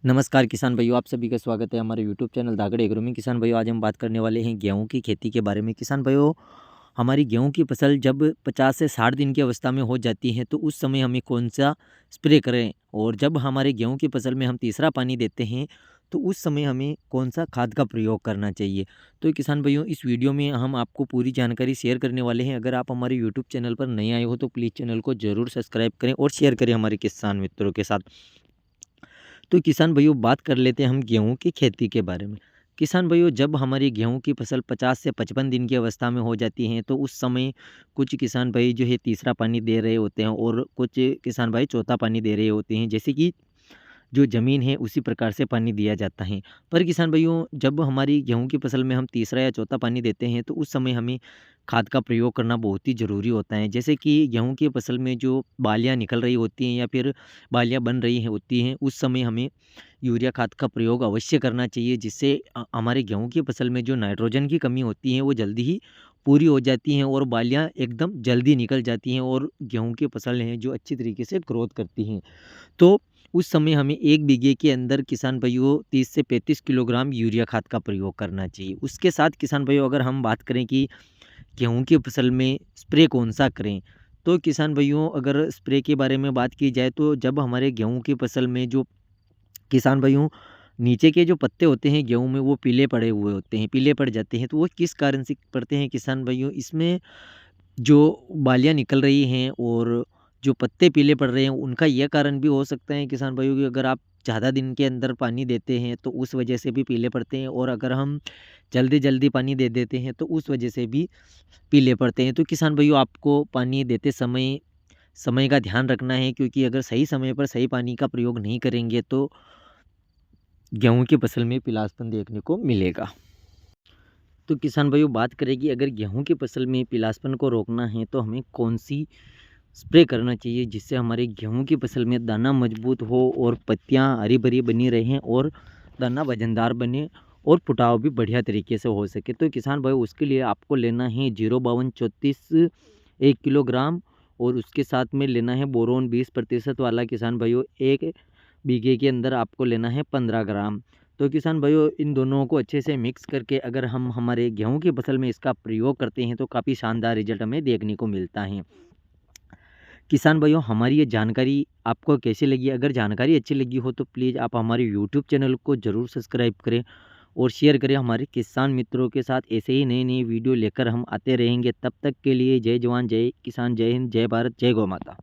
नमस्कार किसान भाइयों, आप सभी का स्वागत है हमारे यूट्यूब चैनल धागड़ एग्रो में। किसान भाइयों, आज हम बात करने वाले हैं गेहूं की खेती के बारे में। किसान भाइयों, हमारी गेहूं की फसल जब 50 से 60 दिन की अवस्था में हो जाती है तो उस समय हमें कौन सा स्प्रे करें, और जब हमारे गेहूं की फसल में हम तीसरा पानी देते हैं तो उस समय हमें कौन सा खाद का प्रयोग करना चाहिए। तो किसान भाइयों, इस वीडियो में हम आपको पूरी जानकारी शेयर करने वाले हैं। अगर आप हमारे यूट्यूब चैनल पर नए आए हो तो प्लीज़ चैनल को ज़रूर सब्सक्राइब करें और शेयर करें हमारे किसान मित्रों के साथ। तो किसान भाइयों, बात कर लेते हैं हम गेहूं की खेती के बारे में। किसान भाइयों, जब हमारी गेहूं की फसल 50 से 55 दिन की अवस्था में हो जाती है तो उस समय कुछ किसान भाई जो है तीसरा पानी दे रहे होते हैं और कुछ किसान भाई चौथा पानी दे रहे होते हैं। जैसे कि जो ज़मीन है उसी प्रकार से पानी दिया जाता है। पर किसान भाइयों, जब हमारी गेहूँ की फसल में हम तीसरा या चौथा पानी देते हैं तो उस समय हमें खाद का प्रयोग करना बहुत ही ज़रूरी होता है। जैसे कि गेहूँ की फसल में जो बालियाँ निकल रही होती हैं या फिर बालियाँ बन रही हैं होती हैं, उस समय हमें यूरिया खाद का प्रयोग अवश्य करना चाहिए, जिससे हमारे गेहूँ की फसल में जो नाइट्रोजन की कमी होती है वो जल्दी ही पूरी हो जाती हैं और बालियाँ एकदम जल्दी निकल जाती हैं और गेहूँ की फसल है जो अच्छी तरीके से ग्रोथ करती हैं। तो उस समय हमें 1 बीघे के अंदर किसान भाइयों 30 से 35 किलोग्राम यूरिया खाद का प्रयोग करना चाहिए। उसके साथ किसान भाइयों, अगर हम बात करें कि गेहूँ की फसल में स्प्रे कौन-सा करें, तो किसान भाइयों अगर स्प्रे के बारे में बात की जाए तो जब हमारे गेहूँ की फसल में जो किसान भाइयों नीचे के जो पत्ते होते हैं गेहूँ में वो पीले पड़े हुए होते हैं, पीले पड़ जाते हैं, तो वो किस कारण से पड़ते हैं किसान भाइयों? इसमें जो बालियाँ निकल रही हैं और जो पत्ते पीले पड़ रहे हैं, उनका यह कारण भी हो सकता है किसान भाइयों कि अगर आप ज़्यादा दिन के अंदर पानी देते हैं तो उस वजह से भी पीले पड़ते हैं, और अगर हम जल्दी-जल्दी पानी दे देते हैं तो उस वजह से भी पीले पड़ते हैं। तो किसान भाइयों, आपको पानी देते समय समय का ध्यान रखना है, क्योंकि अगर सही समय पर सही पानी का प्रयोग नहीं करेंगे तो गेहूँ की फसल में पीलापन देखने को मिलेगा। तो किसान भाइयों, बात करें कि अगर गेहूँ की फसल में पीलापन को रोकना है तो हमें कौन-सी स्प्रे करना चाहिए, जिससे हमारे गेहूँ की फसल में दाना मजबूत हो और पत्तियाँ हरी-भरी बनी रहें और दाना वजनदार बने और फुटाव भी बढ़िया तरीके से हो सके। तो किसान भाई, उसके लिए आपको लेना है 05234 1 किलोग्राम, और उसके साथ में लेना है बोरोन 20% वाला किसान भाइयों 1 बीघे के अंदर आपको लेना है 15 ग्राम। तो किसान भाइयों, इन दोनों को अच्छे से मिक्स करके अगर हम हमारे गेहूँ की फसल में इसका प्रयोग करते हैं तो काफ़ी शानदार रिज़ल्ट हमें देखने को मिलता है। किसान भाइयों, हमारी ये जानकारी आपको कैसी लगी? अगर जानकारी अच्छी लगी हो तो प्लीज़ आप हमारे यूट्यूब चैनल को ज़रूर सब्सक्राइब करें और शेयर करें हमारे किसान मित्रों के साथ। ऐसे ही नई-नई वीडियो लेकर हम आते रहेंगे। तब तक के लिए जय जवान, जय किसान, जय हिंद, जय भारत, जय गौ माता।